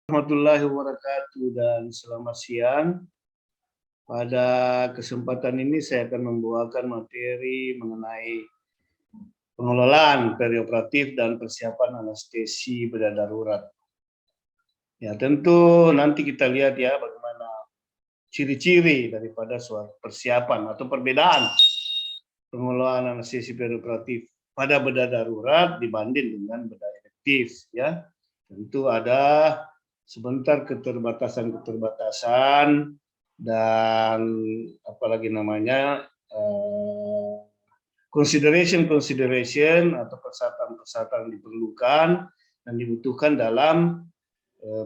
Warahmatullahi wabarakatuh dan selamat siang. Pada kesempatan ini saya akan membawakan materi mengenai pengelolaan perioperatif dan persiapan anestesi bedah darurat. Ya, tentu nanti kita lihat ya bagaimana ciri-ciri daripada suatu persiapan atau perbedaan pengelolaan anestesi perioperatif pada bedah darurat dibanding dengan bedah elektif ya. Tentu ada sebentar keterbatasan dan apalagi namanya consideration atau persyaratan diperlukan dan dibutuhkan dalam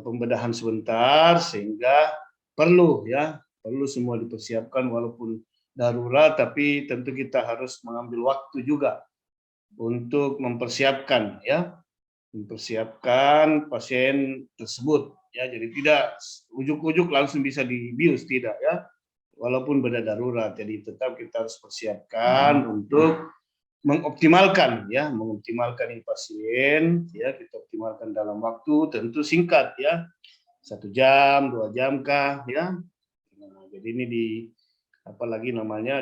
pembedahan sebentar, sehingga perlu semua dipersiapkan walaupun darurat, tapi tentu kita harus mengambil waktu juga untuk mempersiapkan pasien tersebut ya. Jadi tidak ujuk-ujuk langsung bisa dibius, tidak ya, walaupun bedah darurat. Jadi tetap kita harus persiapkan untuk mengoptimalkan ini pasien ya. Kita optimalkan dalam waktu tentu singkat ya, 1 jam 2 jam kah ya. Nah, jadi ini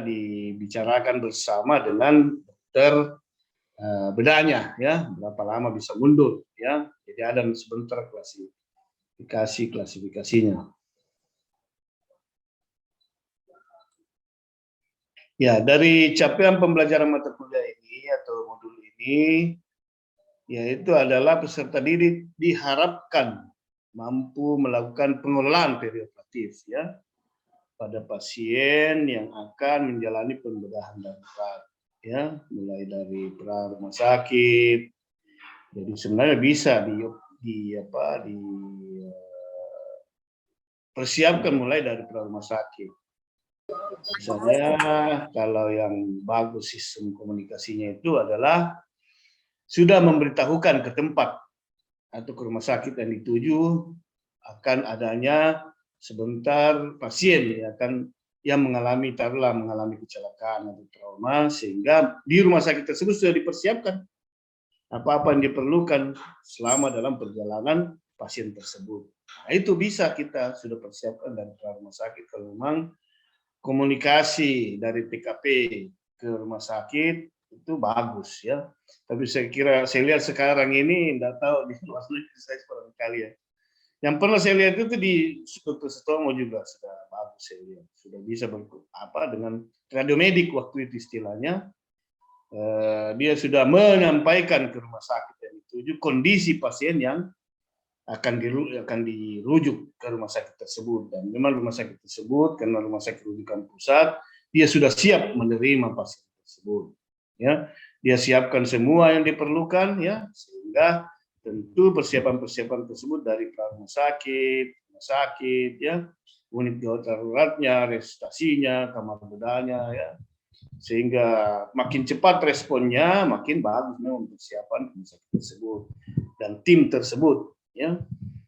dibicarakan bersama dengan dokter bedanya ya, berapa lama bisa mundur ya. Jadi ada sebentar klasifikasinya. Ya, dari capaian pembelajaran mata kuliah ini atau modul ini, yaitu adalah peserta didik diharapkan mampu melakukan pengelolaan perioperatif ya pada pasien yang akan menjalani pembedahan darurat ya, mulai dari pra rumah sakit. Jadi sebenarnya bisa persiapkan mulai dari pra rumah sakit. Misalnya kalau yang bagus sistem komunikasinya itu adalah sudah memberitahukan ke tempat atau ke rumah sakit yang dituju akan adanya sebentar pasien yang mengalami kecelakaan atau trauma, sehingga di rumah sakit tersebut sudah dipersiapkan apa-apa yang diperlukan selama dalam perjalanan pasien tersebut. Nah, itu bisa kita sudah persiapkan dari rumah sakit kalau memang komunikasi dari TKP ke rumah sakit itu bagus ya. Tapi saya lihat sekarang ini, tidak tahu di luar negeri saya barangkali ya. Yang pernah saya lihat itu di Sutomo juga sudah bagus, saya lihat sudah bisa dengan radiomedik waktu itu istilahnya. Dia sudah menyampaikan ke rumah sakit yang dituju kondisi pasien yang akan dirujuk ke rumah sakit tersebut, dan memang rumah sakit tersebut karena rumah sakit rujukan pusat, dia sudah siap menerima pasien tersebut ya. Dia siapkan semua yang diperlukan ya, sehingga tentu persiapan tersebut dari rumah sakit ya, unit gawat daruratnya, resusitasinya, kamar bedanya ya, sehingga makin cepat responnya makin bagus memang persiapan rumah sakit tersebut dan tim tersebut ya.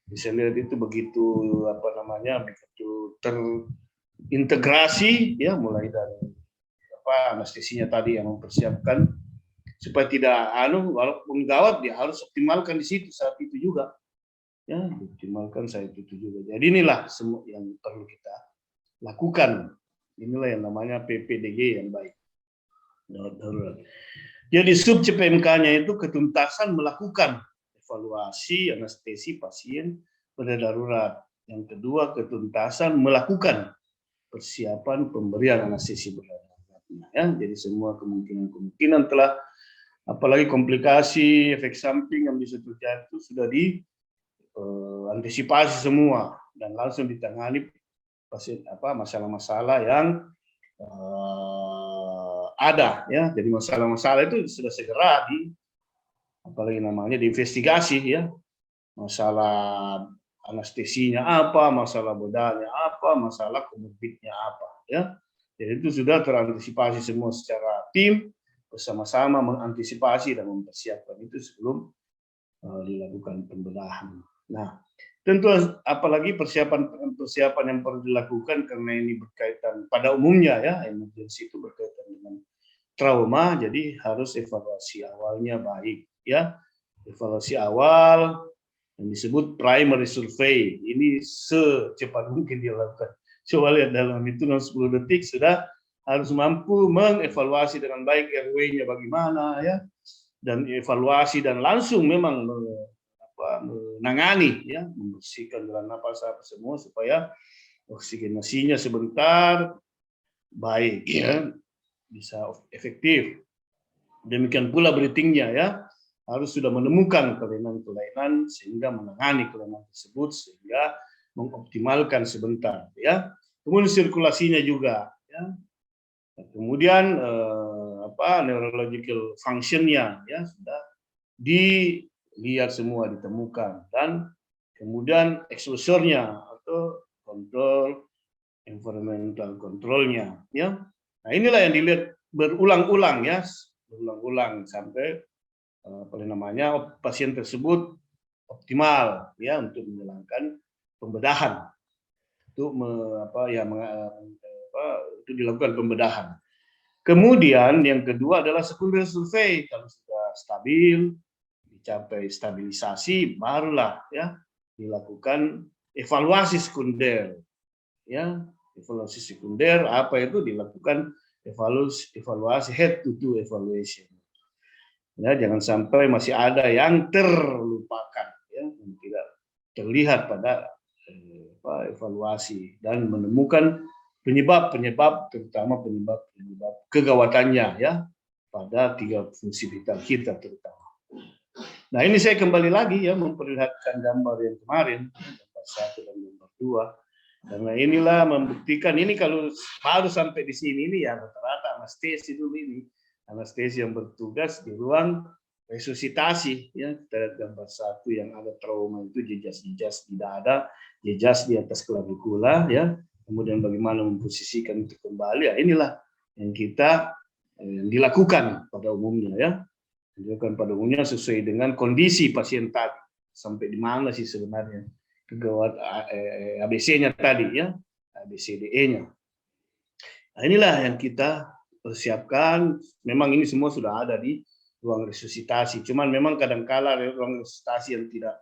Bisa lihat itu begitu begitu terintegrasi ya, mulai dari anestesinya tadi yang mempersiapkan supaya tidak walaupun gawat dia harus optimalkan di situ saat itu juga ya, optimalkan saat itu juga. Jadi inilah semua yang perlu kita lakukan. Inilah yang namanya PPDG yang baik. Jadi sub CPMK-nya itu ketuntasan melakukan evaluasi anestesi pasien pada darurat. Yang kedua, ketuntasan melakukan persiapan pemberian anestesi pada daruratnya. Ya, jadi semua kemungkinan telah, apalagi komplikasi, efek samping yang bisa terjadi itu sudah diantisipasi semua dan langsung ditangani pasien masalah-masalah yang ada ya. Jadi masalah-masalah itu sudah segera diinvestigasi ya. Masalah anestesinya apa, masalah bedanya apa, masalah komorbidnya apa ya. Jadi itu sudah terantisipasi semua secara tim, bersama-sama mengantisipasi dan mempersiapkan itu sebelum dilakukan pembedahan. Nah, tentu apalagi persiapan yang perlu dilakukan karena ini berkaitan pada umumnya ya, emergensi itu berkaitan dengan trauma, jadi harus evaluasi awalnya baik ya. Evaluasi awal yang disebut primary survey. Ini secepat mungkin dilakukan. Coba lihat dalam hitungan 10 detik sudah harus mampu mengevaluasi dengan baik RW-nya bagaimana ya, dan evaluasi dan langsung memang menangani ya, membersihkan jalan napas apa semua supaya oksigenasinya sebentar baik ya, bisa efektif. Demikian pula breathing-nya ya, harus sudah menemukan kelainan-kelainan sehingga menangani kelainan tersebut sehingga mengoptimalkan sebentar ya. Kemudian sirkulasinya juga ya. Kemudian neurological function-nya ya sudah dilihat semua, ditemukan, dan kemudian exposure-nya atau kontrol environmental control-nya ya. Nah, inilah yang dilihat berulang-ulang ya, berulang-ulang sampai pasien tersebut optimal ya untuk menjalankan pembedahan, untuk itu dilakukan pembedahan. Kemudian yang kedua adalah secondary survey. Kalau sudah stabil, dicapai stabilisasi, barulah ya dilakukan evaluasi sekunder. Ya, evaluasi sekunder apa itu? Dilakukan evaluasi head to toe evaluation. Ya, jangan sampai masih ada yang terlupakan ya, yang tidak terlihat pada evaluasi dan menemukan penyebab terutama penyebab kegawatannya ya pada 3 fungsi vital kita terutama. Nah, ini saya kembali lagi ya memperlihatkan gambar yang kemarin, gambar 1 dan gambar 2. Karena inilah membuktikan ini kalau baru sampai di sini ini ya rata-rata anestesi dulu ini. Anestesi yang bertugas di ruang resusitasi ya. Kita lihat gambar 1 yang ada trauma itu jejas-jejas tidak ada, jejas di atas klavikula ya. Kemudian bagaimana memposisikan itu kembali, ya inilah yang kita dilakukan pada umumnya ya. Dilakukan pada umumnya sesuai dengan kondisi pasien tadi. Sampai di mana sih sebenarnya kegawat ABC-nya tadi ya, ABCDE-nya. Nah, inilah yang kita persiapkan. Memang ini semua sudah ada di ruang resusitasi. Cuman memang kadang-kala ruang resusitasi yang tidak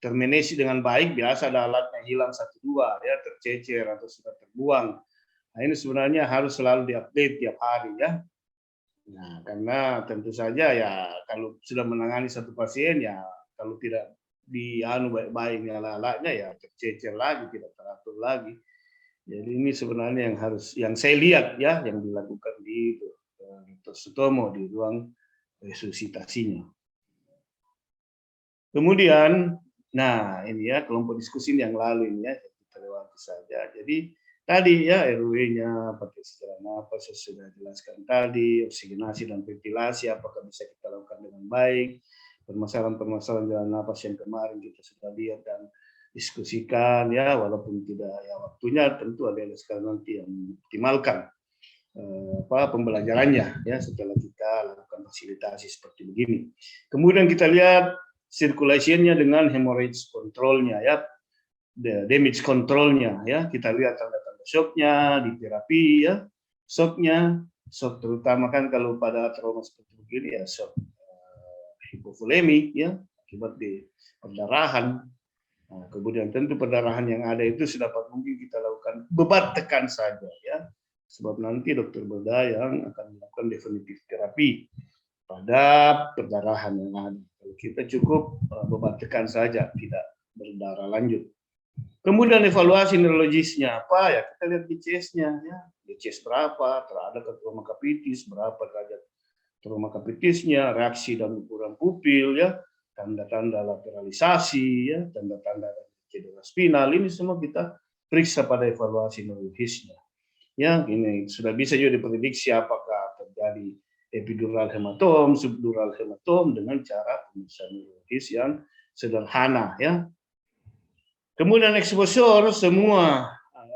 termanage dengan baik, biasa ada alatnya hilang 1-2 ya, tercecer atau sudah terbuang. Nah, ini sebenarnya harus selalu diupdate tiap hari ya. Nah, karena tentu saja ya kalau sudah menangani satu pasien ya kalau tidak baik-baik alat-alatnya ya tercecer lagi, tidak teratur lagi. Jadi ini sebenarnya yang saya lihat ya yang dilakukan di Dr. Sutomo di ruang resusitasinya. Kemudian nah, ini ya kelompok diskusi yang lalu ini ya, kita lewati saja. Jadi tadi ya RW-nya pakai saluran napas sudah jelaskan tadi, oksigenasi dan ventilasi apakah bisa kita lakukan dengan baik. Permasalahan-permasalahan jalan napas yang kemarin kita sudah lihat dan diskusikan ya, walaupun tidak ya waktunya tentu ada sekali nanti yang optimalkan pembelajarannya ya setelah kita lakukan fasilitasi seperti begini. Kemudian kita lihat circulation-nya dengan hemorrhage control-nya ya, damage control-nya ya. Kita lihat tanda-tanda shock-nya di terapi ya. Shock-nya, shock terutama kan kalau pada trauma seperti begini ya shock hipovolemi ya akibat di perdarahan. Nah, kemudian tentu perdarahan yang ada itu sedapat mungkin kita lakukan beban tekan saja ya. Sebab nanti dokter bedah yang akan melakukan definitif terapi pada perdarahan yang ada. Kalau kita cukup beban tekan saja, tidak berdarah lanjut. Kemudian evaluasi neurologisnya apa ya? Kita lihat DCS-nya ya. DCS berapa, terhadap trauma kapitis, berapa derajat trauma kapitisnya, reaksi dan ukuran pupil ya, tanda-tanda lateralisasi ya, tanda-tanda cedera spinal, ini semua kita periksa pada evaluasi neurologisnya. Ya, ini sudah bisa juga diprediksi apakah terjadi epidural hematom, subdural hematom dengan cara pemeriksaan neurologis yang sederhana ya. Kemudian exposure semua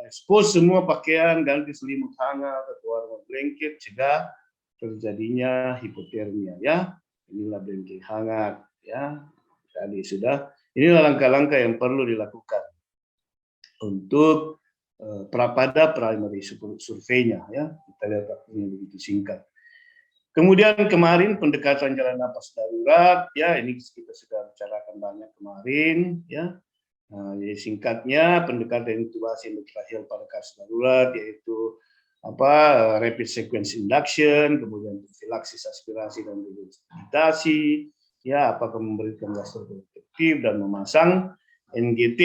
expose semua pakaian, ganti selimut hangat atau warna blanket, cegah terjadinya hipotermia ya. Inilah blanket hangat ya. Tadi sudah. Inilah langkah-langkah yang perlu dilakukan untuk pada primary survey-nya ya. Kita lihat waktunya begitu singkat. Kemudian kemarin pendekatan jalan napas darurat, ya ini kita sudah bicarakan banyak kemarin, ya. Nah, jadi singkatnya pendekatan intubasi endotracheal pada kasus darurat yaitu rapid sequence induction, kemudian profilaksis aspirasi dan regurgitasi, ya apakah memberikan gastroprotektif dan memasang NGT,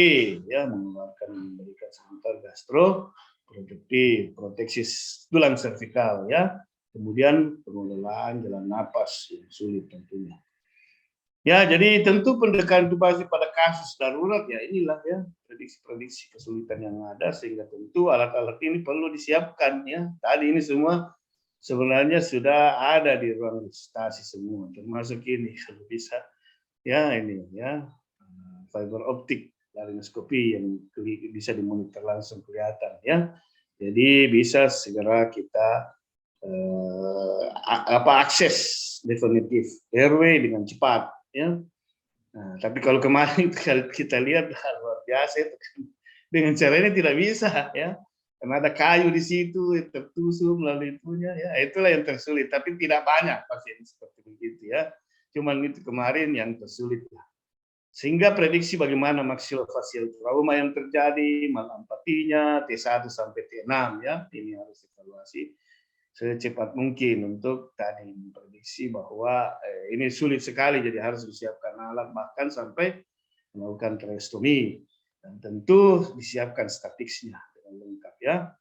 ya memberikan sebentar gastroprotektif, proteksi tulang servikal, ya. Kemudian pengelolaan jalan napas yang sulit tentunya. Ya, jadi tentu pendekatan intubasi pada kasus darurat ya inilah ya prediksi-prediksi kesulitan yang ada sehingga tentu alat-alat ini perlu disiapkan ya. Tadi ini semua sebenarnya sudah ada di ruang resusitasi semua, termasuk ini kalau bisa ya ini ya fiber optik laryngoscopy yang bisa dimonitor langsung kelihatan ya. Jadi bisa segera kita akses definitif airway dengan cepat ya. Nah, tapi kalau kemarin kita lihat luar biasa itu dengan cara ini tidak bisa ya, karena ada kayu di situ tertusuk melalui itunya ya, itulah yang tersulit. Tapi tidak banyak pasien seperti begitu ya, cuman itu kemarin yang tersulit ya. Sehingga prediksi bagaimana maksilofacial trauma yang terjadi, malampatinya T1 sampai T6 ya, ini harus evaluasi secepat mungkin untuk tadi memprediksi bahwa ini sulit sekali, jadi harus disiapkan alat bahkan sampai melakukan tracheostomi dan tentu disiapkan statiknya dengan lengkap ya.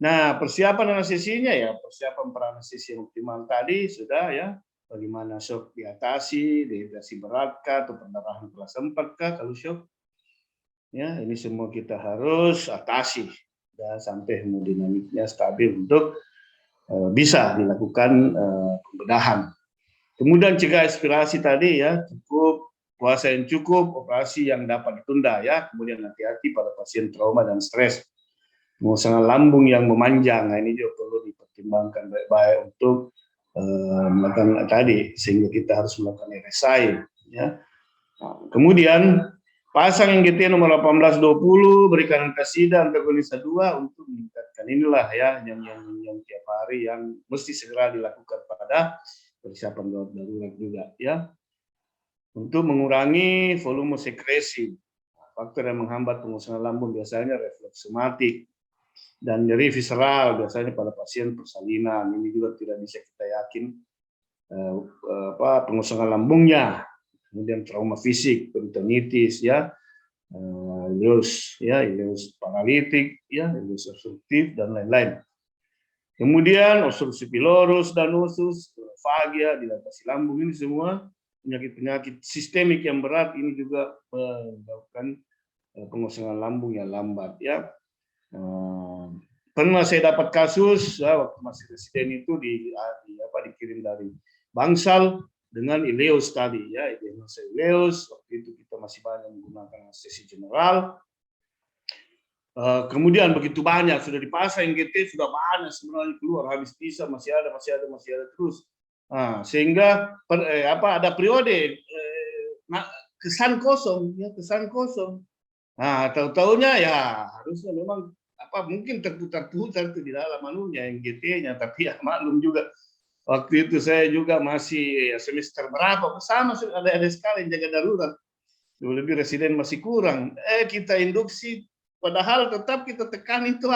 Nah, persiapan anestesinya ya, persiapan peranestesi yang optimal tadi sudah ya, bagaimana shock diatasi, dehidrasi beratkah atau pendarahan kelas 4 kah kalau shock. Ya, ini semua kita harus atasi dan sampai hemodinamiknya stabil untuk bisa dilakukan pembedahan. Kemudian cegah aspirasi tadi ya, cukup puasa yang cukup, operasi yang dapat ditunda ya. Kemudian hati-hati pada pasien trauma dan stres. Pengosongan lambung yang memanjang, nah ini juga perlu dipertimbangkan baik-baik untuk melakukan tadi, sehingga kita harus melakukan RSI ya. Nah, kemudian pasang NGT nomor 1820 berikan antasida antagonisa 2 untuk meningkatkan inilah ya yang tiap hari yang mesti segera dilakukan pada persiapan darurat juga ya. Untuk mengurangi volume sekresi. Faktor yang menghambat pengosongan lambung biasanya refleks somatik dan nyeri visceral biasanya pada pasien persalinan. Ini juga tidak bisa kita yakin pengosongan lambungnya. Kemudian trauma fisik, peritonitis ya, ileus ya, ileus paralitik ya, ileus obstruktif dan lain-lain. Kemudian obstruksi pylorus dan usus, fagia, dilatasi lambung, ini semua penyakit-penyakit sistemik yang berat ini juga menyebabkan pengosongan lambung yang lambat ya. Pernah saya dapat kasus ya, waktu masih residen itu dikirim dari Bangsal dengan ileus tadi ya, ileus waktu itu kita masih banyak menggunakan anestesi general. Kemudian begitu banyak sudah dipasang NGT, sudah banyak sebenarnya keluar, habis bisa masih ada terus. Nah, sehingga ada periode kesan kosong. Nah, tahu-tahunya ya harusnya memang mungkin terputar-putar itu di dalam anunya NGT-nya, tapi ya maklum juga. Waktu itu saya juga masih semester berapa, sama ada sekali yang jaga darurat. Lebih residen masih kurang. Kita induksi, padahal tetap kita tekan itu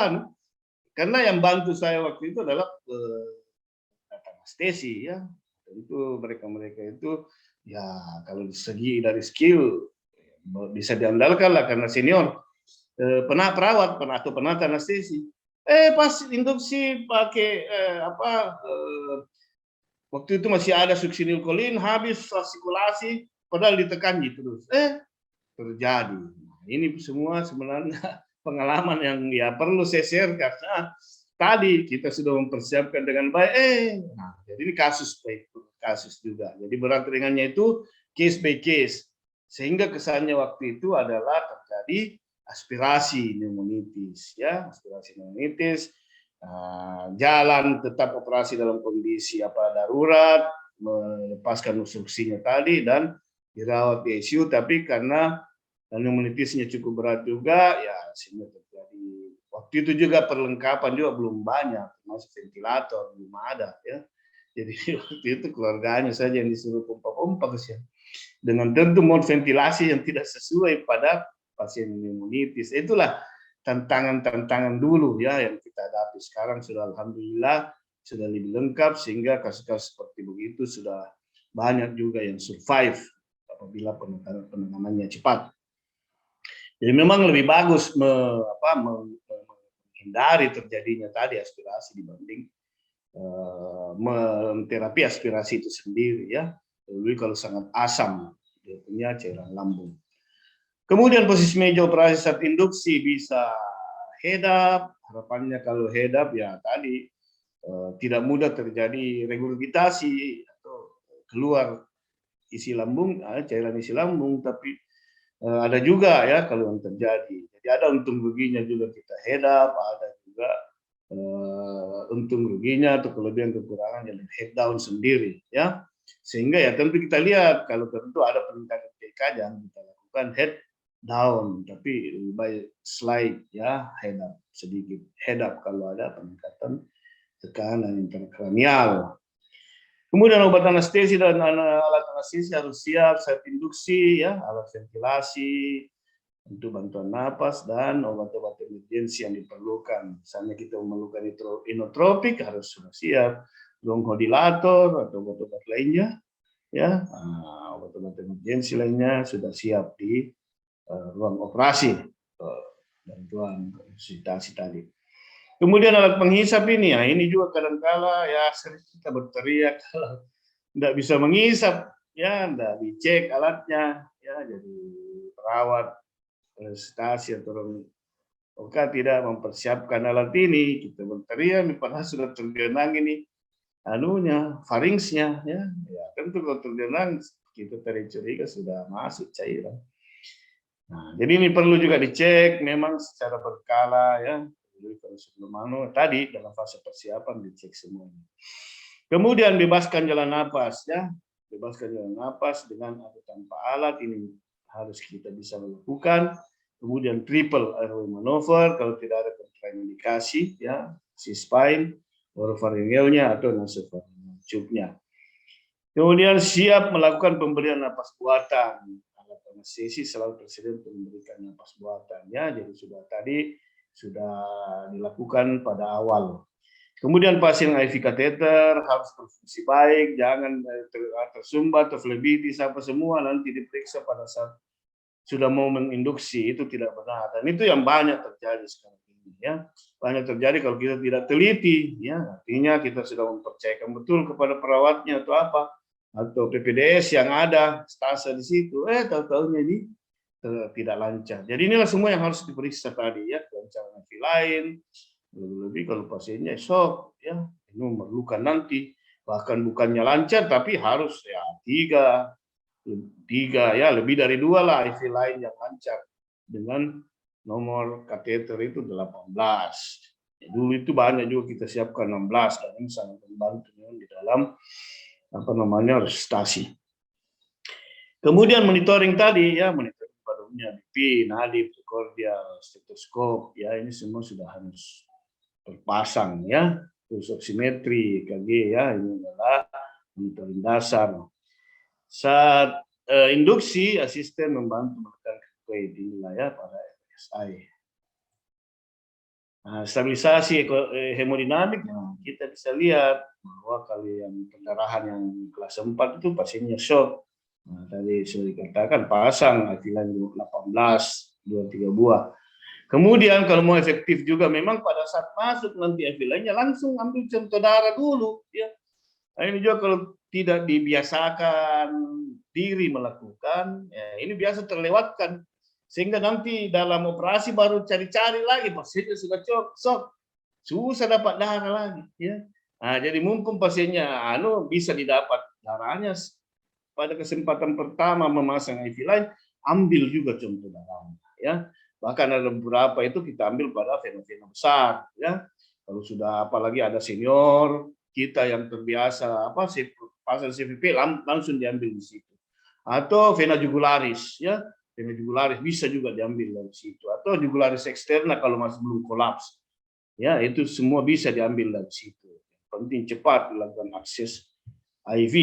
karena yang bantu saya waktu itu adalah anestesi ya. Tentu mereka itu ya kalau segi dari skill bisa diandalkan lah karena senior. Perawat atau penata anestesi. Pas induksi pakai waktu itu masih ada suksinilkolin, habis artikulasi, padahal ditekan gitu terus. Terjadi. Nah, ini semua sebenarnya pengalaman yang ya perlu saya share karena tadi kita sudah mempersiapkan dengan baik. Nah, jadi ini kasus juga. Jadi berat ringannya itu case by case. Sehingga kesannya waktu itu adalah terjadi aspirasi pneumonitis ya, aspirasi pneumonitis. Jalan tetap operasi dalam kondisi darurat, melepaskan obstruksinya tadi dan dirawat di ICU, tapi karena pneumonitisnya cukup berat juga ya sehingga terjadi. Waktu itu juga perlengkapan juga belum banyak, termasuk ventilator belum ada ya. Jadi waktu itu keluarganya saja yang disuruh pompa-pompa kesian. Dengan tentu mode ventilasi yang tidak sesuai pada pasien pneumonitis. Itulah tantangan-tantangan dulu ya yang kita hadapi. Sekarang sudah alhamdulillah sudah lebih lengkap sehingga kasus-kasus seperti begitu sudah banyak juga yang survive apabila penanganannya cepat. Jadi memang lebih bagus menghindari terjadinya tadi aspirasi dibanding terapi aspirasi itu sendiri ya. Jadi kalau sangat asam dia punya cairan lambung. Kemudian posisi meja operasi saat induksi bisa head up. Harapannya kalau head up ya tadi tidak mudah terjadi regurgitasi atau keluar isi lambung, cairan isi lambung, tapi ada juga ya kalau yang terjadi. Jadi ada untung ruginya juga kita head up, ada juga untung ruginya atau kelebihan kekurangan yang head down sendiri ya. Sehingga ya tentu kita lihat kalau tentu ada peningkatan TK jangan kita lakukan head down, tapi lebih baik slide ya, head up sedikit, head up kalau ada peningkatan tekanan intrakranial. Kemudian obat anestesi dan alat anestesi harus siap saat induksi ya, alat ventilasi untuk bantuan napas dan obat-obat emergensi yang diperlukan. Misalnya kita memerlukan inotropik harus sudah siap, bronchodilator atau obat-obat lainnya ya, obat-obat emergensi lainnya sudah siap di ruang operasi, bantuan resusitasi tadi. Kemudian alat penghisap ini, ya ini juga kadang-kala ya sering kita berteriak kalau tidak bisa menghisap, ya tidak dicek alatnya, ya jadi perawat resusitasi atau tidak mempersiapkan alat ini, kita berteriak, padahal sudah tergenang ini, pharynxnya, ya tentu kalau tergenang kita curiga sudah masuk cairan. Nah, jadi ini perlu juga dicek, memang secara berkala ya. Jadi kalau sebelum tadi dalam fase persiapan dicek semuanya. Kemudian bebaskan jalan napas ya, bebaskan jalan napas dengan atau tanpa alat ini harus kita bisa melakukan. Kemudian triple airway maneuver kalau tidak ada kontraindikasi ya, C-spine, oropharyngealnya atau nasopharyngeal tube-nya. Kemudian siap melakukan pemberian napas buatan. Alat anestesi selalu tersedia untuk memberikan napas buatan ya, jadi sudah dilakukan pada awal. Kemudian pasien IV kateter harus berfungsi baik, jangan tersumbat atau flebitis apa semua nanti diperiksa pada saat sudah mau menginduksi, itu tidak benar. Dan itu yang banyak terjadi sekarang ini ya. Banyak terjadi kalau kita tidak teliti ya, artinya kita sudah mempercayakan betul kepada perawatnya atau apa atau PPDS yang ada stase di situ, tahu-tahunya ini tidak lancar. Jadi inilah semua yang harus diperiksa tadi ya, kelancaran IV lain, lebih-lebih kalau pasiennya shock ya, ini memerlukan nanti bahkan bukannya lancar tapi harus ya tiga ya, lebih dari 2 lah IV lain yang lancar dengan nomor kateter itu 18. Ya, dulu itu banyak juga kita siapkan 16 dan ini sangat membantu di dalam resusitasi. Kemudian monitoring tadi ya, monitoring padumnya BP, nadi, prekordial, stetoskop ya, ini semua sudah harus terpasang ya, terus oximetri, EKG ya, ini adalah monitoring dasar. Saat induksi asisten membantu menekan weight inilah ya pada RSI. Nah, stabilisasi hemodinamik kita bisa lihat bahwa kalau yang pendarahan yang kelas 4 itu pasiennya shock. Nah, tadi sudah dikatakan pasang akilan 18, 2-3 buah. Kemudian kalau mau efektif juga memang pada saat masuk nanti lainnya langsung ambil contoh darah dulu ya. Nah, ini juga kalau tidak dibiasakan diri melakukan, ya ini biasa terlewatkan. Sehingga nanti dalam operasi baru cari-cari lagi, pasiennya sudah shock, susah dapat darah lagi ya. Nah, jadi mumpung pasiennya bisa didapat darahnya pada kesempatan pertama memasang IV lain, ambil juga contoh darahnya ya. Bahkan ada beberapa itu kita ambil pada vena-vena besar ya. Kalau sudah apalagi ada senior kita yang terbiasa pasang CVP langsung diambil di situ. Atau vena jugularis ya. Vena jugularis bisa juga diambil dari situ, atau jugularis eksterna kalau masih belum kolaps. Ya, itu semua bisa diambil dari situ. Yang penting cepat dilakukan akses IV.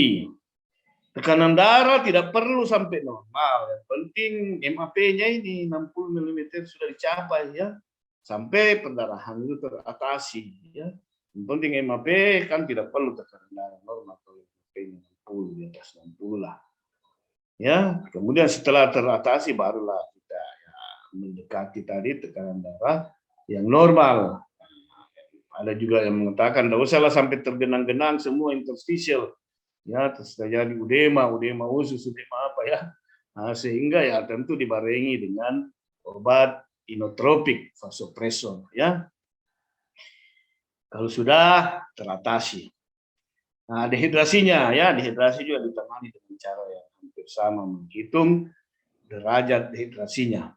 Tekanan darah tidak perlu sampai normal, yang penting MAP-nya ini 60 mm sudah dicapai ya, sampai pendarahan itu teratasi ya. Yang penting MAP kan tidak perlu tekanan darah normal, kalau MAP-nya 60 di atas 60 lah. Ya, kemudian setelah teratasi barulah kita ya, mendekati tadi tekanan darah yang normal. Ada juga yang mengatakan tidak usahlah sampai tergenang-genang semua interstitial. Ya, terus terjadi udema usus, udema apa ya. Nah, sehingga ya tentu dibarengi dengan obat inotropik, vasopresor ya. Kalau sudah teratasi. Nah, dehidrasinya ya, dehidrasi juga ditangani dengan cara yang hampir sama, menghitung derajat dehidrasinya.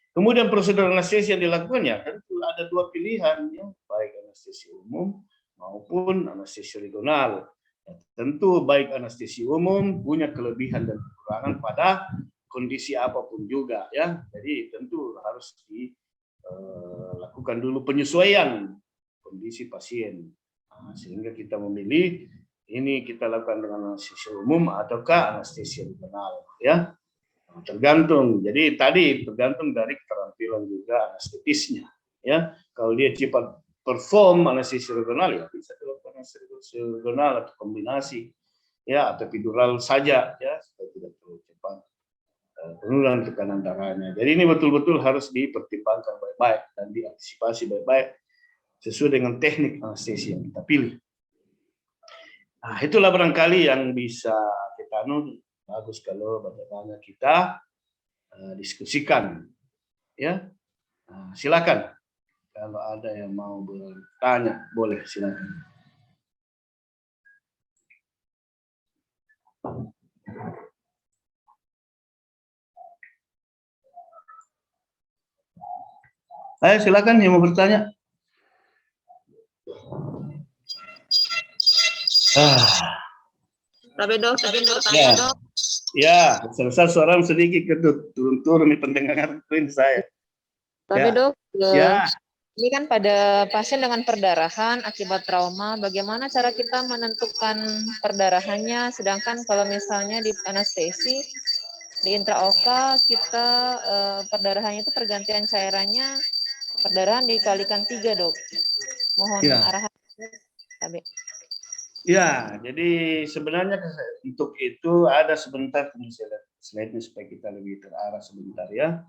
Kemudian prosedur anestesi yang dilakukan ya tentu ada dua pilihan ya, baik anestesi umum maupun anestesi regional. Ya, tentu baik anestesi umum punya kelebihan dan kekurangan pada kondisi apapun juga ya. Jadi tentu harus dilakukan dulu penyesuaian kondisi pasien. Nah, sehingga kita memilih ini kita lakukan dengan anestesi umum ataukah anestesi regional ya. Nah, tergantung. Jadi tadi tergantung dari keterampilan juga anestetisnya ya. Kalau dia cepat perform anestesi regional ya bisa dilakukan anestesi regional atau kombinasi ya, atau epidural saja ya supaya tidak terlalu cepat penurunan tekanan darahnya. Jadi ini betul-betul harus dipertimbangkan baik-baik dan diantisipasi baik-baik sesuai dengan teknik anestesi yang kita pilih. Nah, itulah barangkali yang bisa kita bagus kalau bagaimana kita diskusikan ya. Nah, silakan. Kalau ada yang mau bertanya, boleh silakan. Ayo silakan yang mau bertanya. Tapi dok, ya. Dok. Ya, selesai suara sedikit turun-turun di pendengaran saya. Tapi ya. Dok, ya. Ini kan pada pasien dengan perdarahan akibat trauma, bagaimana cara kita menentukan perdarahannya, sedangkan kalau misalnya di anestesi, di intraoka kita perdarahannya itu pergantian cairannya, perdarahan dikalikan 3 dok. Mohon arahan. Ya, jadi sebenarnya untuk itu ada sebentar, slide-nya supaya kita lebih terarah sebentar ya.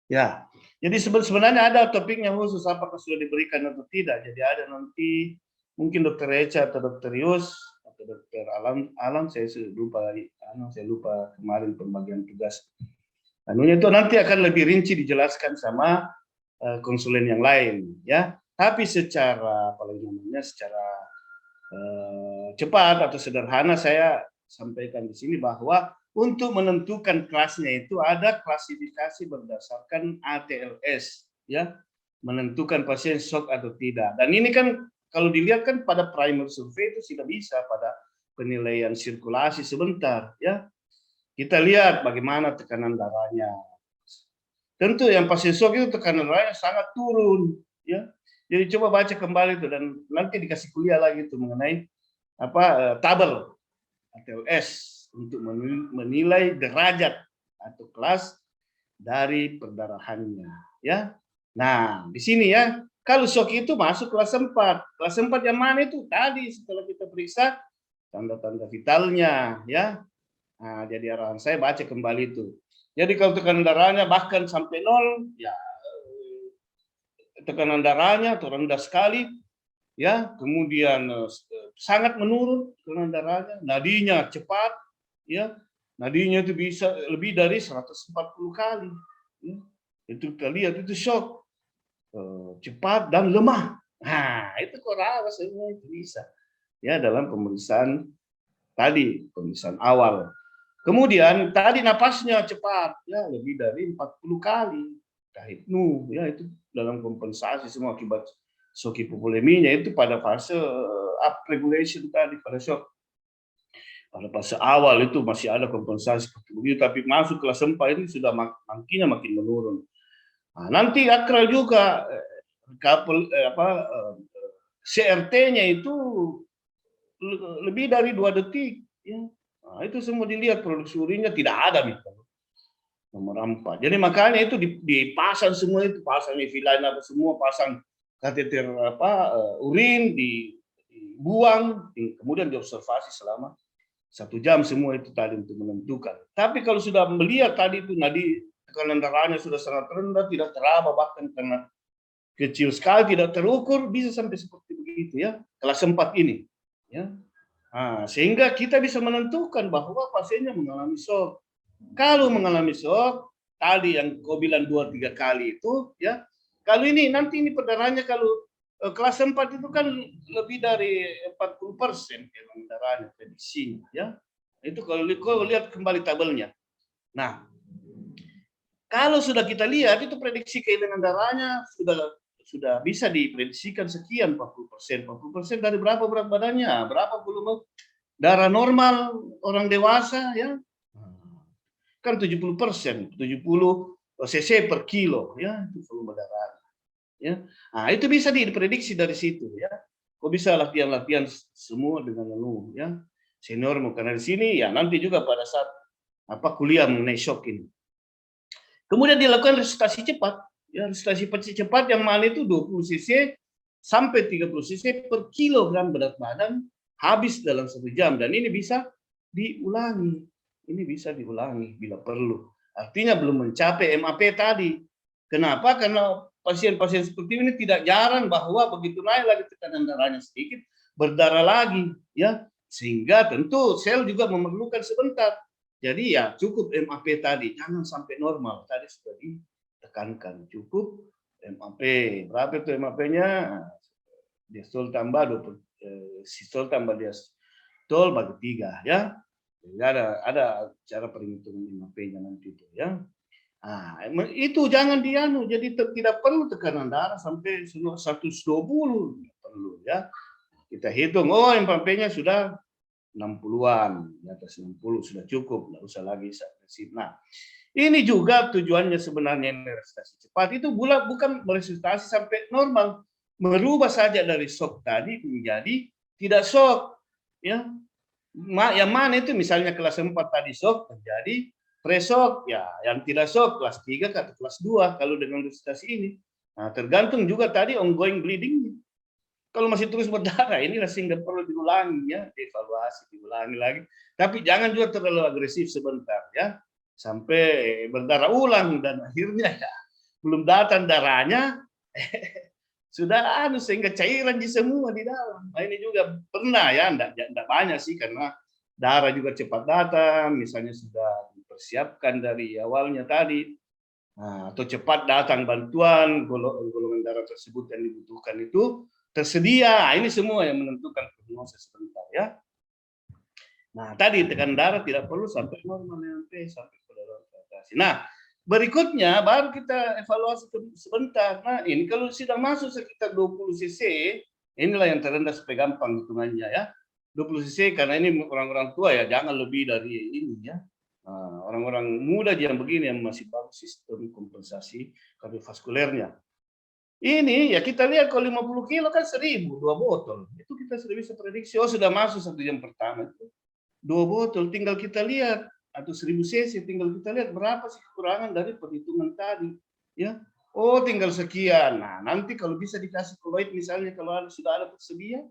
Ya, jadi sebenarnya ada topiknya khusus apakah sudah diberikan atau tidak. Jadi ada nanti mungkin Dokter Echa atau Dokter Yus atau Dokter Alam saya lupa kemarin pembagian tugas. Anunya itu nanti akan lebih rinci dijelaskan sama konsulen yang lain, ya. Tapi secara secara cepat atau sederhana saya sampaikan di sini bahwa untuk menentukan kelasnya itu ada klasifikasi berdasarkan ATLS, ya, menentukan pasien shock atau tidak. Dan ini kan kalau dilihat kan pada primer survei itu sudah bisa pada penilaian sirkulasi sebentar, ya. Kita lihat bagaimana tekanan darahnya. Tentu yang pasien shock itu tekanan darahnya sangat turun, ya. Jadi coba baca kembali itu dan nanti dikasih kuliah lagi itu mengenai tabel ATLS untuk menilai derajat atau kelas dari perdarahannya, ya. Nah, di sini ya, kalau shock itu masuk kelas 4. Kelas 4 yang mana itu? Tadi setelah kita periksa tanda-tanda vitalnya, ya. Nah, jadi arahan saya baca kembali itu. Jadi kalau tekanan darahnya bahkan sampai 0, ya tekanan darahnya atau rendah sekali, ya, kemudian sangat menurun tekanan darahnya, nadinya cepat, ya, nadinya itu bisa lebih dari 140 kali, ya. Itu kita lihat itu shock, cepat dan lemah. Nah, itu korawa semua itu bisa, ya, dalam pemeriksaan tadi, pemeriksaan awal. Kemudian tadi napasnya cepat, ya, lebih dari 40 kali. Kahitnu, ya, itu dalam kompensasi semua akibat shock hipopoleminya itu pada fase up regulation tadi, pada shock. Pada fase awal itu masih ada kompensasi seperti begitu, tapi masuk kelas 4 ini sudah makin menurun. Nah, nanti akral juga CRT-nya itu lebih dari 2 detik. Ya. Nah, itu semua dilihat produksi urinnya tidak ada misalnya. Nomor 4. Jadi makanya itu dipasang semua itu, pasang evilain apa semua, pasang kateter urin, dibuang, kemudian diobservasi selama 1 jam semua itu tadi untuk menentukan. Tapi kalau sudah melihat tadi itu nadi tekanan darahnya sudah sangat rendah, tidak teraba, bahkan karena kecil sekali tidak terukur, bisa sampai seperti begitu ya, kelas 4 ini. Ya. Nah, sehingga kita bisa menentukan bahwa pasiennya mengalami shock. Kalau mengalami shock, tadi yang kau bilang 2-3 kali itu, ya, kalau ini nanti ini perdarahannya kalau kelas 4 itu kan lebih dari 40% darahnya prediksinya, ya. Itu kalau kau lihat kembali tabelnya. Nah, kalau sudah kita lihat itu prediksi kehilangan darahnya sudah bisa diprediksikan sekian 40%. 40% dari berapa berat badannya, berapa volume darah normal orang dewasa, ya. Kan 70%, 70 cc per kilo, ya, itu volume darah. Ya. Nah, itu bisa diprediksi dari situ, ya. Kok bisa latihan-latihan semua dengan anu, ya. Senior mau karena di sini ya nanti juga pada saat kuliah mengenai shock ini. Kemudian dilakukan resusitasi cepat, ya, resusitasi cepat yang mana itu 20 cc sampai 30 cc per kilogram berat badan habis dalam 1 jam, dan ini bisa diulangi. Ini bisa diulangi bila perlu. Artinya belum mencapai MAP tadi. Kenapa? Karena pasien-pasien seperti ini tidak jarang bahwa begitu naik lagi tekanan darahnya sedikit, berdarah lagi, ya. Sehingga tentu sel juga memerlukan sebentar. Jadi ya cukup MAP tadi, jangan sampai normal. Tadi sudah ditekankan, cukup MAP. Berapa itu MAP-nya? Diastol tambah 20, sistol tambah diastol bagi 3, ya. Jadi ada cara perhitungan MAP-nya nanti itu, ya. Nah, itu jangan jadi tidak perlu tekanan darah sampai 120, perlu, ya. Kita hitung, oh MAP-nya sudah 60-an, di atas 60 sudah cukup, nggak usah lagi agresif. Nah, ini juga tujuannya sebenarnya resusitasi cepat itu bukan meresusitasi sampai normal, merubah saja dari shock tadi menjadi tidak shock, ya. Yang mana itu misalnya kelas 4 tadi shock menjadi pre-shock, ya, yang tidak shock kelas 3 atau kelas 2 kalau dengan resusitasi ini. Nah, tergantung juga tadi ongoing bleeding. Kalau masih terus berdarah, inilah sehingga perlu diulangi, ya, evaluasi, diulangi lagi. Tapi jangan juga terlalu agresif sebentar, ya, sampai berdarah ulang dan akhirnya ya, belum datang darahnya, sudah sehingga cairan di semua di dalam. Nah, ini juga pernah, ya, enggak banyak sih karena darah juga cepat datang, misalnya sudah dipersiapkan dari awalnya tadi, nah, atau cepat datang bantuan golongan darah tersebut yang dibutuhkan itu tersedia. Ini semua yang menentukan prognosis sebentar, ya. Nah, tadi tekanan darah tidak perlu sampai normal sampai pada atasi. Nah, berikutnya baru kita evaluasi sebentar. Nah, ini kalau sudah masuk sekitar 20 cc, inilah yang terendah supaya gampang hitungannya, ya. 20 cc karena ini orang-orang tua, ya, jangan lebih dari ini, ya. Orang-orang muda yang begini yang masih bagus sistem kompensasi kardiovaskulernya. Ini ya kita lihat kalau 50 kilo kan 1000, 2 botol. Itu kita sudah bisa prediksi, oh sudah masuk 1 jam pertama itu 2 botol, tinggal kita lihat, atau 1000 cc, tinggal kita lihat berapa sih kekurangan dari perhitungan tadi, ya. Oh tinggal sekian. Nah, nanti kalau bisa dikasih koloid misalnya kalau sudah ada tersedia.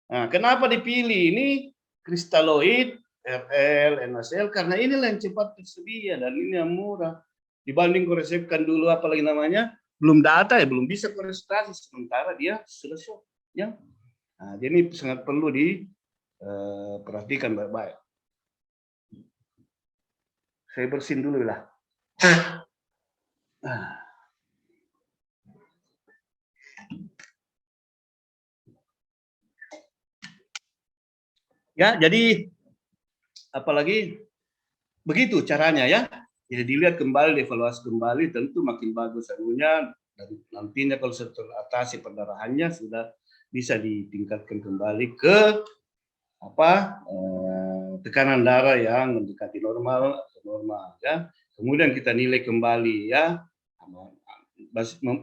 Nah, kenapa dipilih ini kristaloid, RL, NaCl, karena inilah yang cepat tersedia dan ini yang murah dibanding koresepkan dulu apalagi namanya belum data, ya, belum bisa korestrasi sementara dia sudah shock, ya. Nah, jadi sangat perlu diperhatikan baik-baik. Saya bersin dulu lah. Ya, jadi apalagi begitu caranya, ya. Jadi dilihat kembali, dievaluasi kembali, tentu makin bagus anunya, dan nantinya kalau teratasi perdarahannya sudah bisa ditingkatkan kembali ke tekanan darah yang mendekati normal atau normal, ya. Kemudian kita nilai kembali, ya,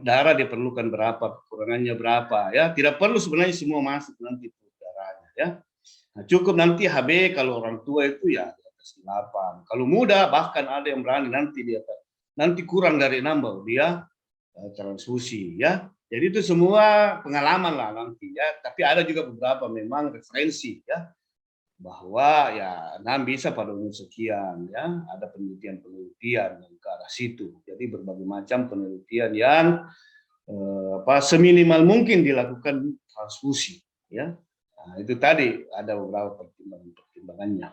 darah diperlukan berapa, kekurangannya berapa, ya. Tidak perlu sebenarnya semua masuk nanti itu darahnya, ya. Nah, cukup nanti HB kalau orang tua itu ya di atas 8. Kalau muda bahkan ada yang berani nanti dia nanti kurang dari 6 baru dia transfusi, ya. Jadi itu semua pengalaman lah nanti, ya. Tapi ada juga beberapa memang referensi, ya, bahwa ya 6 bisa pada umur sekian, ya. Ada penelitian yang ke arah situ. Jadi berbagai macam penelitian yang seminimal mungkin dilakukan transfusi, ya. Nah, itu tadi ada beberapa pertimbangannya.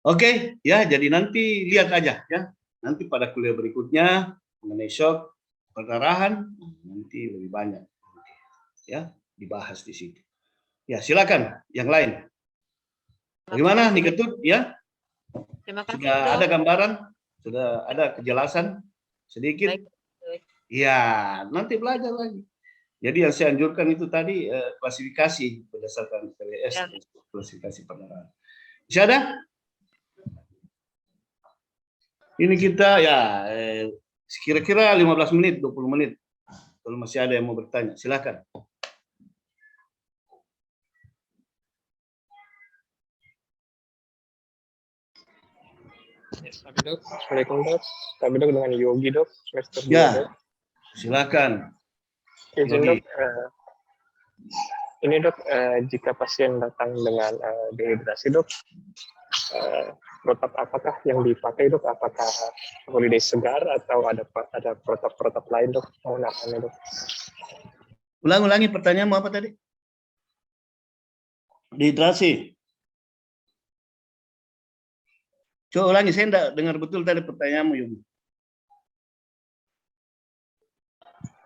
Oke, ya, jadi nanti lihat aja, ya. Nanti pada kuliah berikutnya mengenai shock perdarahan nanti lebih banyak, ya, dibahas di situ. Ya, silakan yang lain. Bagaimana nih Ketut, ya? Terima kasih, Sudah Dok. ada gambaran, sudah ada kejelasan sedikit. Baik. Ya, nanti belajar lagi. Jadi yang saya anjurkan itu tadi klasifikasi berdasarkan PLS, Ya. klasifikasi perdarahan. Bisa ada? Ini kita ya kira-kira 15 menit, 20 menit. Kalau masih ada yang mau bertanya, silakan. Kami Dok, Assalamualaikum Dok. Kami Dok dengan Yogi Dok, semester 2 Ya, Dok. silakan. Izin Yogi. Dok, ini Dok, jika pasien datang dengan dehidrasi Dok, protap apakah yang dipakai Dok? Apakah holiday segar atau ada protap lain Dok menggunakannya Dok? Ulangi pertanyaanmu apa tadi? Dehidrasi. Coba ulangi, saya tidak dengar betul tadi pertanyaanmu, Yogi.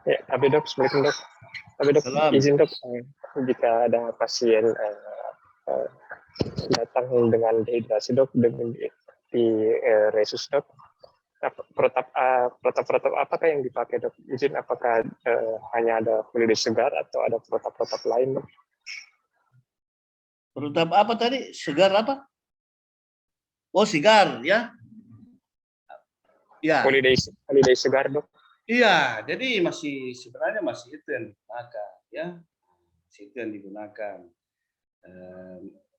Ya, tapi Dok, Assalamualaikum Dok. Tapi Dok, Salam. izin Dok, jika ada pasien datang dengan dehidrasi Dok, dengan di resus Dok, protap apakah yang dipakai Dok? Izin apakah hanya ada holiday segar atau ada protap lain Dok? Protap apa tadi? Segar apa? Oh, sigar, ya. Ya. Holiday segar Dok. Iya, jadi sebenarnya masih itu yang digunakan, ya. Masih itu yang digunakan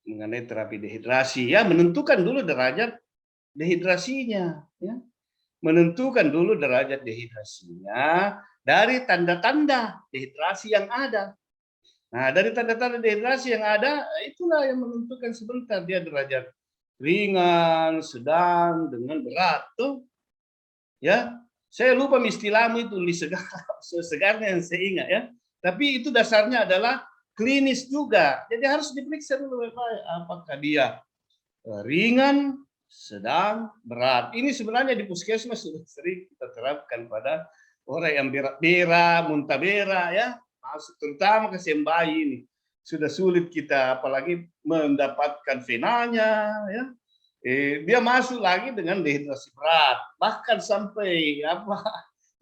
mengenai terapi dehidrasi, ya. Menentukan dulu derajat dehidrasinya, ya. Menentukan dulu derajat dehidrasinya dari tanda-tanda dehidrasi yang ada. Nah, dari tanda-tanda dehidrasi yang ada, itulah yang menentukan sebentar dia derajat ringan, sedang, dengan berat, tuh. Ya, saya lupa istilahmu itu, segarnya yang saya ingat, ya. Tapi itu dasarnya adalah klinis juga. Jadi harus diperiksa dulu apakah dia ringan, sedang, berat. Ini sebenarnya di puskesmas sudah sering kita terapkan pada orang yang berak-berak, muntah berak, ya. Terutama kasihan bayi ini. Sudah sulit kita apalagi mendapatkan venanya, ya. Dia masuk lagi dengan dehidrasi berat. Bahkan sampai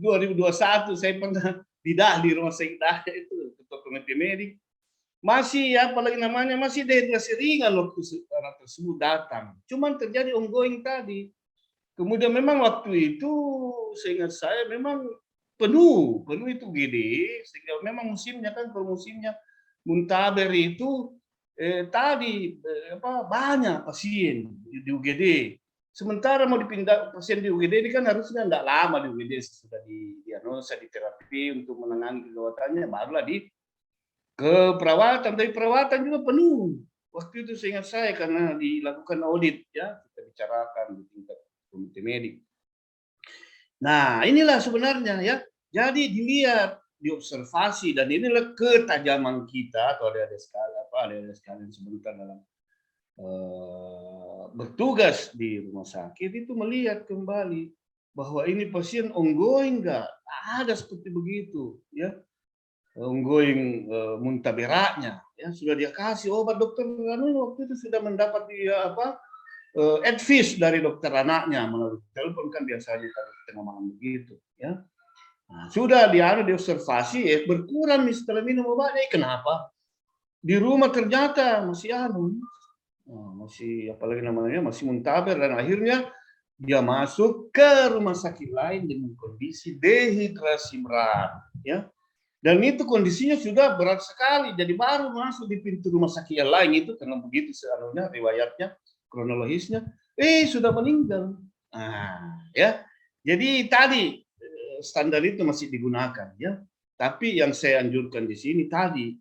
2021 saya pernah di rumah sakit Dahlia itu ketua komite medik. Masih apalagi namanya masih dehidrasi ringan waktu anak tersebut datang. Cuman terjadi ongoing tadi. Kemudian memang waktu itu seingat saya memang penuh itu UGD, sehingga memang musimnya kan kalau musimnya muntaber itu banyak pasien di UGD. Sementara mau dipindah pasien di UGD ini kan harusnya tidak lama di UGD sudah didiagnosa, diterapi untuk menangani kegawatannya, barulah di ke perawatan. Tapi perawatan juga penuh. Waktu itu seingat saya karena dilakukan audit, ya, kita bicarakan di tingkat komite medik. Nah, inilah sebenarnya, ya. Jadi dilihat, diobservasi, dan inilah ketajaman kita atau adik-adik sekalian sebentar dalam bertugas di rumah sakit itu melihat kembali bahwa ini pasien ongoing enggak ada seperti begitu, ya. Ongoing muntah beraknya, ya, sudah dia kasih obat. Dokter waktu itu sudah mendapat advice dari dokter anaknya melalui telepon, kan biasanya kalau tengah malam begitu, ya. Nah, sudah diobservasi, berkurang nih setelah minum obatnya. Kenapa? Di rumah ternyata masih masih apalagi namanya masih muntaber, dan akhirnya dia masuk ke rumah sakit lain dengan kondisi dehidrasi berat, ya. Dan itu kondisinya sudah berat sekali, jadi baru masuk di pintu rumah sakit yang lain itu karena begitu seanunya riwayatnya, kronologisnya, sudah meninggal. Nah, ya. Jadi tadi standar itu masih digunakan, ya. Tapi yang saya anjurkan di sini tadi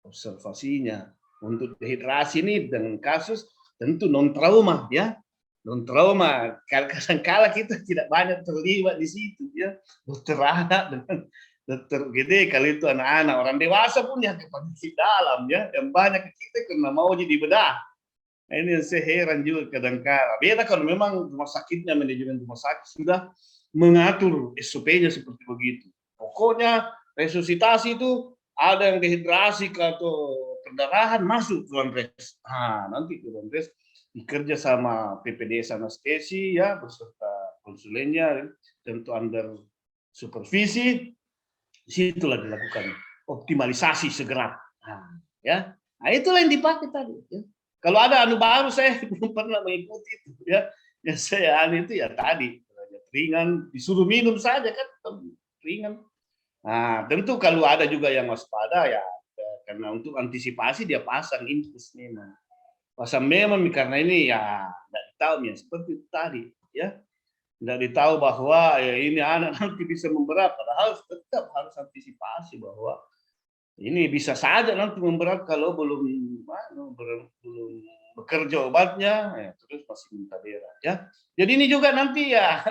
observasinya untuk dehidrasi ini dengan kasus tentu non trauma, ya. Non trauma, kadang-kala kita tidak banyak terlibat di situ, ya. Dokter anak dengan dokter gede, kalau itu anak-anak, orang dewasa pun ya penyakit dalam, ya. Yang banyak kita karena mau jadi bedah. Nah, ini yang saya heran juga kadang-kala. Beda kalau memang rumah sakitnya, manajemen rumah sakit sudah mengatur SOP-nya seperti begitu. Pokoknya resusitasi itu ada yang dehidrasi atau perdarahan masuk ke ruang res. Nah, nanti ke ruang res bekerja sama PPDS anestesi, ya, beserta konsulennya, tentu under supervisi. Disitulah dilakukan optimalisasi segera. Nah, ya, nah itulah yang dipakai tadi. Ya. Kalau ada anu baru saya belum pernah mengikuti itu, ya. Yang saya anu itu ya tadi ringan, disuruh minum saja kan ringan. Nah, tentu kalau ada juga yang waspada ya, karena untuk antisipasi dia pasang infus memang. Pasang memang karena ini ya tidak tahu ya seperti itu tadi, ya. Tidak ditahu bahwa ya ini anak nanti bisa memberat, padahal tetap harus antisipasi bahwa ini bisa saja nanti memberat kalau belum bekerja obatnya, ya, terus masih minta darah, ya. Jadi ini juga nanti ya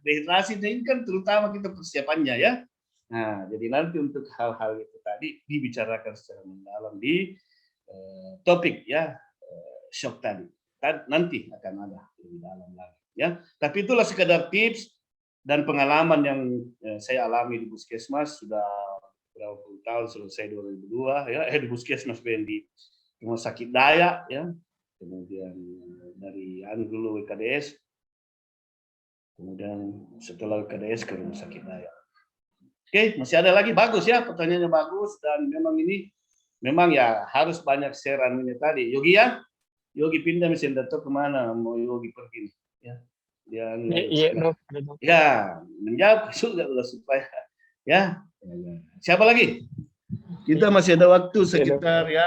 dehidrasi ini kan terutama kita persiapannya, ya. Nah, jadi nanti untuk hal-hal itu tadi dibicarakan secara mendalam di topik, ya, shock tadi. Nanti akan ada lebih dalam lagi, ya. Tapi itulah sekedar tips dan pengalaman yang saya alami di Puskesmas sudah berapa puluh tahun, selesai 2002, ya, di Puskesmas di Rumah Sakit Dayak, ya. Kemudian dari dulu WKDS, kemudian setelah WKDS ke Rumah Sakit Dayak. Oke, masih ada lagi, bagus ya, pertanyaannya bagus, dan memang ini memang ya harus banyak sharean ini tadi. Yogi, ya, Yogi pindah mesin dato kemana? Mau Yogi pergi, ya. Ya, menjawab juga supaya ya. Siapa lagi? Kita masih ada waktu sekitar ya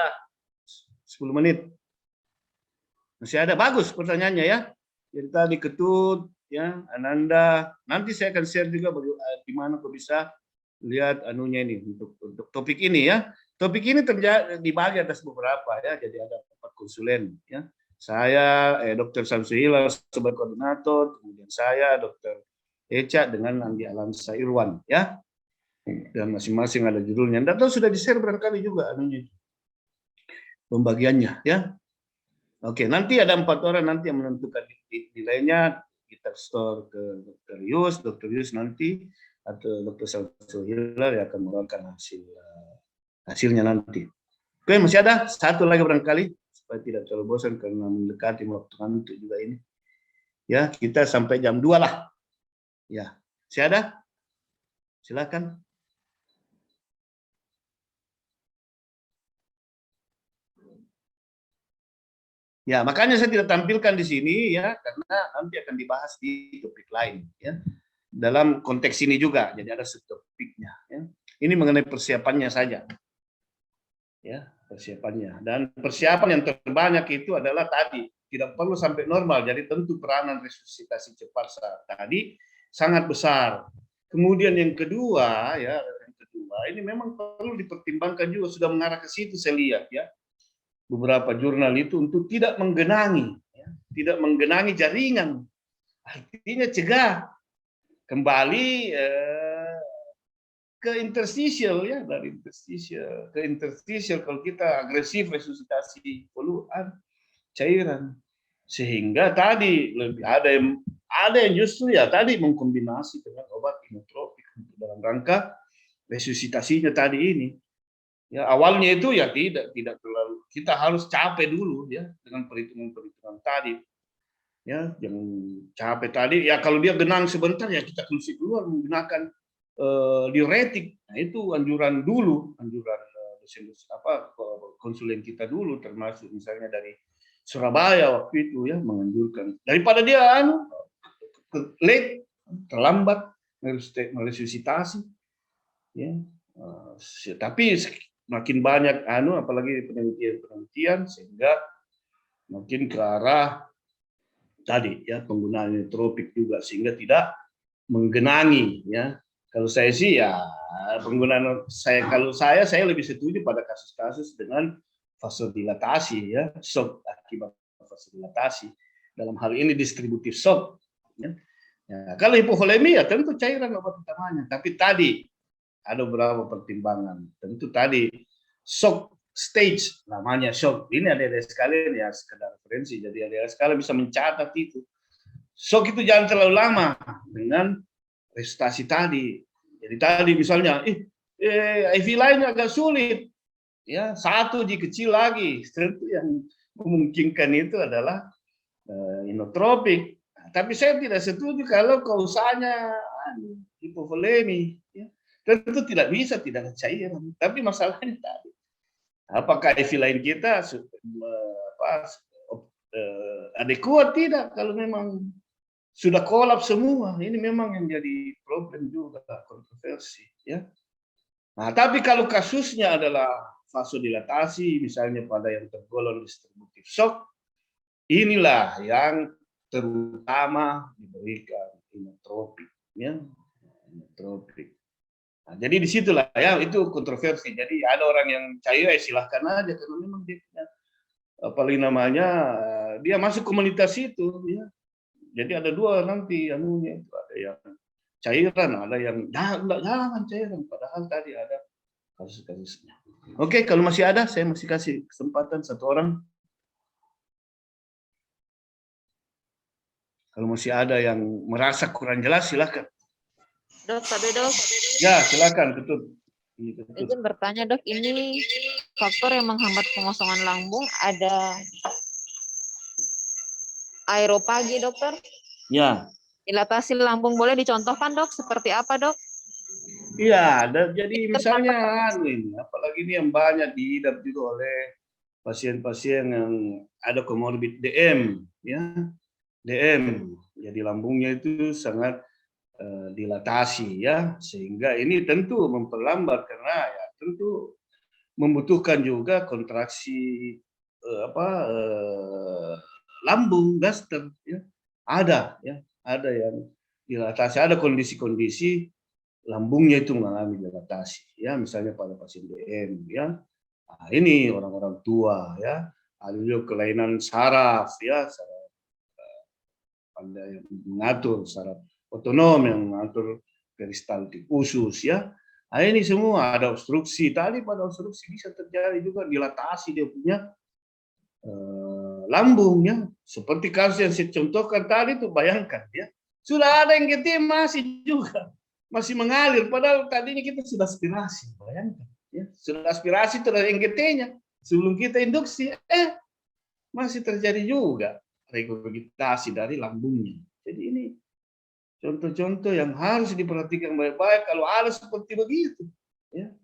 10 menit. Masih ada, bagus pertanyaannya, ya. Jadi tadi Ketut, ya, Ananda. Nanti saya akan share juga di mana kok bisa lihat anunya ini untuk topik ini, ya. Topik ini dibagi atas beberapa, ya. Jadi ada 4 konsulen, ya. Saya Dr. Samsuhila sebagai koordinator, kemudian saya Dr. Eca dengan Andi Alamsa Irwan, ya. Dan masing-masing ada judulnya. Dan sudah di-share barangkali juga anunya. Pembagiannya, ya. Oke, nanti ada 4 orang nanti yang menentukan nilainya. Kita store ke Dr. Yus nanti atau Dr. Samsuhila yang akan mengeluarkan hasilnya nanti. Oke, masih ada satu lagi barangkali supaya tidak terlalu bosan karena mendekati waktu ngantuk juga ini. Ya, kita sampai jam 2 lah. Ya, masih ada? Silakan. Ya, makanya saya tidak tampilkan di sini, ya, karena nanti akan dibahas di topik lain, ya. Dalam konteks ini juga, jadi ada subtopiknya, ya. Ini mengenai persiapannya saja. Ya, persiapannya. Dan persiapan yang terbanyak itu adalah tadi, tidak perlu sampai normal, jadi tentu peranan resusitasi cepat saat tadi sangat besar. Kemudian yang kedua, ya, ini memang perlu dipertimbangkan juga, sudah mengarah ke situ saya lihat, ya. Beberapa jurnal itu untuk tidak menggenangi, ya, tidak menggenangi jaringan, artinya cegah kembali ke interstitial, ya, dari interstitial ke interstitial kalau kita agresif resusitasi poluan cairan, sehingga tadi lebih ada yang justru ya tadi mengkombinasi dengan obat inotropik dalam rangka resusitasinya tadi ini. Ya, awalnya itu ya tidak terlalu, kita harus capek dulu, ya, dengan perhitungan tadi, ya, yang capek tadi ya kalau dia genang sebentar ya kita keluar keluar menggunakan diuretik. Nah, itu anjuran dosen konsulen kita dulu, termasuk misalnya dari Surabaya waktu itu, ya, menganjurkan daripada dia late, terlambat meresusitasi, ya. Tapi makin banyak apalagi penelitian sehingga makin ke arah tadi ya penggunaan neotropik juga sehingga tidak menggenangi ya. Kalau saya sih ya penggunaan saya lebih setuju pada kasus-kasus dengan vasodilatasi ya, shock akibat vasodilatasi. Dalam hal ini distributif shock ya. Ya, kalau hipovolemi ya tentu cairan obat utamanya, tapi tadi ada beberapa pertimbangan. Tentu tadi shock stage namanya shock. Ini ada sekalian ya sekedar referensi. Jadi ada sekalian bisa mencatat itu. Shock itu jangan terlalu lama dengan resusitasi tadi. Jadi tadi misalnya, IV lainnya agak sulit, ya satu kecil lagi. Tentu yang memungkinkan itu adalah inotropik. Tapi saya tidak setuju kalau kausanya hipovolemi. Ya. Tentu tidak bisa, tidak ada cairan. Tapi masalahnya tadi, apakah IV lain kita adekuat tidak kalau memang sudah kolaps semua. Ini memang yang jadi problem juga, kontroversi. Ya. Nah, tapi kalau kasusnya adalah vasodilatasi, misalnya pada yang tergolong distributif shock, inilah yang terutama diberikan inotropik. Ya. Inotropik. Nah, jadi disitulah ya itu kontroversi. Jadi ada orang yang cair silahkan aja karena memang dia apalagi namanya dia masuk komunitas itu. Ya. Jadi ada dua nanti anunya itu ada yang cairan, ada yang jangan cairan. Padahal tadi ada kasus-kasusnya. Oke, kalau masih ada saya masih kasih kesempatan satu orang. Kalau masih ada yang merasa kurang jelas, silakan. Dok, Dok. Ya, silakan, Ketut. Izin bertanya, Dok, ini faktor yang menghambat pengosongan lambung ada aeropagi, dokter? Ya. Dilatasi lambung boleh dicontohkan, Dok? Seperti apa, Dok? Iya, jadi misalnya ini, apalagi ini yang banyak diidap juga oleh pasien-pasien yang ada komorbid DM, ya. DM, jadi lambungnya itu sangat dilatasi ya, sehingga ini tentu memperlambat karena ya tentu membutuhkan juga kontraksi lambung gaster ya. Ada yang dilatasi, ada kondisi-kondisi lambungnya itu mengalami dilatasi ya, misalnya pada pasien DM ya. Nah, ini orang-orang tua ya, ada juga kelainan saraf ya, saraf ada yang mengatur saraf otonom, yang mengatur peristaltik usus ya. Nah, ini semua ada obstruksi. Tadi pada obstruksi bisa terjadi juga dilatasi dia punya lambungnya. Seperti kasus yang saya contohkan tadi itu, bayangkan ya. Sudah ada yang GT masih juga masih mengalir, padahal tadinya kita sudah aspirasi. Bayangkan ya, sudah aspirasi terhadap NGT-nya sebelum kita induksi, masih terjadi juga regurgitasi dari lambungnya. Jadi ini contoh-contoh yang harus diperhatikan baik-baik kalau ada seperti begitu. Ya.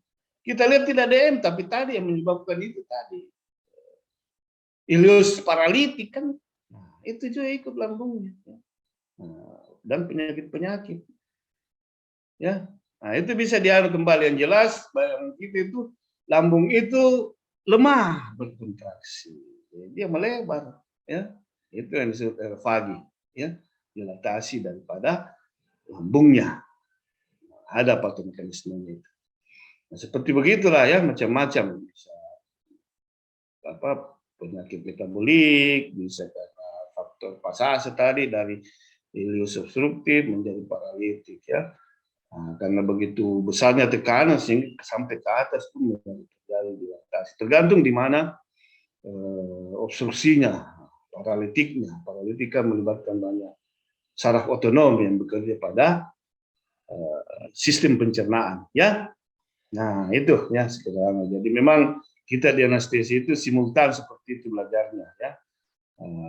Kita lihat tidak DM, tapi tadi yang menyebabkan itu tadi ileus paralitik kan, nah, itu juga ikut lambungnya. Ya. Nah, dan penyakit-penyakit. Ya, nah itu bisa diadu kembali yang jelas. Bayang kita itu lambung itu lemah berkontraksi, dia melebar. Ya. Itu yang disebut aerofagi, ya, dilatasi daripada lambungnya. Ada patomekanismenya itu. Nah, seperti begitulah ya, macam-macam bisa penyakit metabolik, bisa karena faktor pasase tadi dari ileus obstruktif menjadi paralitik ya. Nah, karena begitu besarnya tekanan sehingga sampai ke atas pun terjadi dilatasi. Tergantung di mana obstruksinya. Paralitika melibatkan banyak saraf otonom yang bekerja pada sistem pencernaan, ya. Nah itu ya sederhana. Jadi memang kita di anestesi itu simultan seperti itu belajarnya, ya.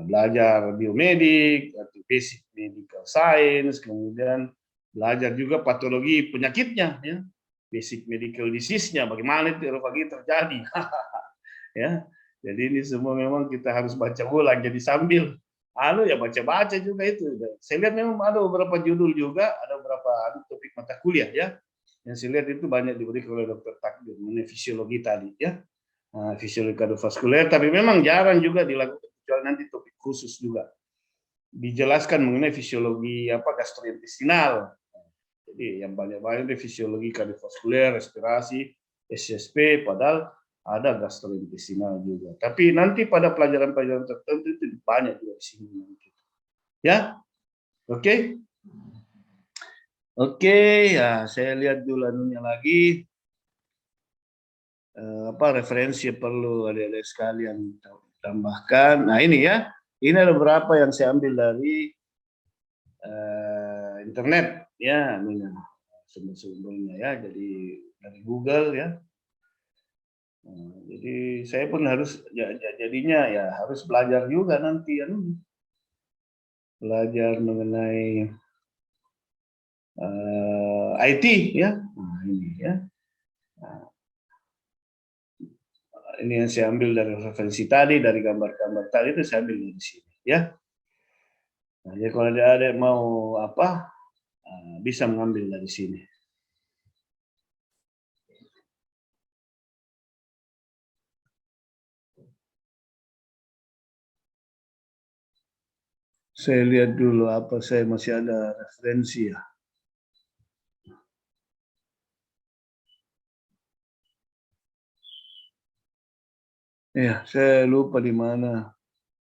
Belajar biomedik atau basic medical science, kemudian belajar juga patologi penyakitnya, ya. Basic medical disease-nya, bagaimana itu aerofagi terjadi, ya. Jadi ini semua memang kita harus baca ulang, jadi sambil ya baca-baca juga itu. Saya lihat memang ada beberapa judul juga, ada beberapa topik mata kuliah ya. Yang saya lihat itu banyak diberikan oleh Dr. Takdir mengenai fisiologi tadi ya. Fisiologi kardiovaskuler, tapi memang jarang juga dilakukan, kecuali nanti topik khusus juga. Dijelaskan mengenai fisiologi gastrointestinal. Jadi yang banyak-banyak di fisiologi kardiovaskuler, respirasi, SSP, padahal ada gastrointestinal juga. Tapi nanti pada pelajaran-pelajaran tertentu itu banyak juga di sini. Ya, oke. Oke, ya saya lihat dulu anunya lagi. Referensi perlu adik-adik sekalian tambahkan. Nah ini ya, ini ada beberapa yang saya ambil dari internet ya, sumber-sumbernya ya, jadi dari Google ya. Jadi saya pun harus jadinya ya harus belajar juga nanti ya, belajar mengenai IT ya. Nah, ini ya. Nah, ini yang saya ambil dari referensi tadi, dari gambar-gambar tadi itu saya ambil dari sini ya. Nah, jadi kalau ada mau bisa mengambil dari sini. Saya lihat dulu saya masih ada referensi ya. Ya, saya lupa di mana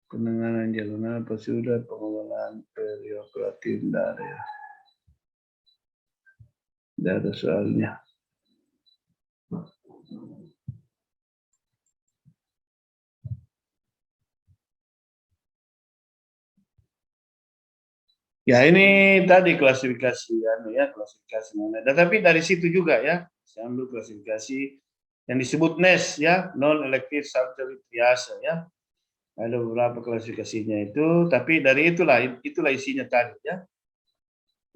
penanganan jalur nafas sudah, pengelolaan perioperatif darah. Tidak ada soalnya. Ya ini tadi klasifikasi klasifikasi mana. Tapi dari situ juga ya, saya ambil klasifikasi yang disebut NES ya, non elective surgery triage ya. Ada beberapa klasifikasinya itu, tapi dari itulah isinya tadi ya.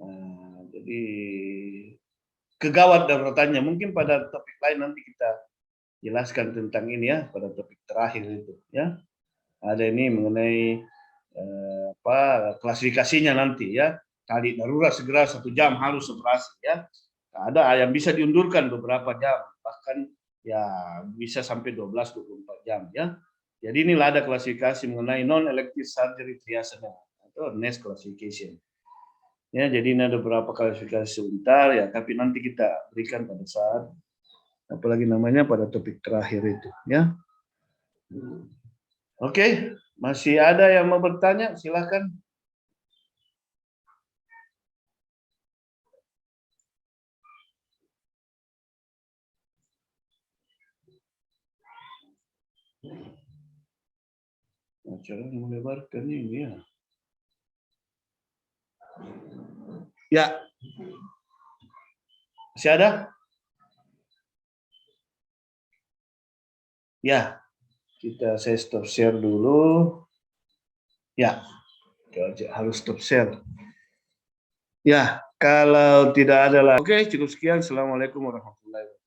Nah, jadi kegawat daruratannya mungkin pada topik lain nanti kita jelaskan tentang ini ya, pada topik terakhir itu ya. Ada ini mengenai klasifikasinya nanti ya. Tadi darurat segera 1 jam harus operasi ya. Ada yang bisa diundurkan beberapa jam, bahkan ya bisa sampai 12-24 jam ya. Jadi inilah ada klasifikasi mengenai non elective surgery triage atau NES classification. Ya, jadi ini ada beberapa klasifikasi sebentar ya, tapi nanti kita berikan pada saat pada topik terakhir itu ya. Oke, masih ada yang mau bertanya? Silakan. Cara melebarkan ini ya. Ya. Masih ada? Ya. Saya stop share dulu. Ya. Harus stop share. Ya, kalau tidak ada lagi. Oke, cukup sekian. Assalamualaikum warahmatullahi wabarakatuh.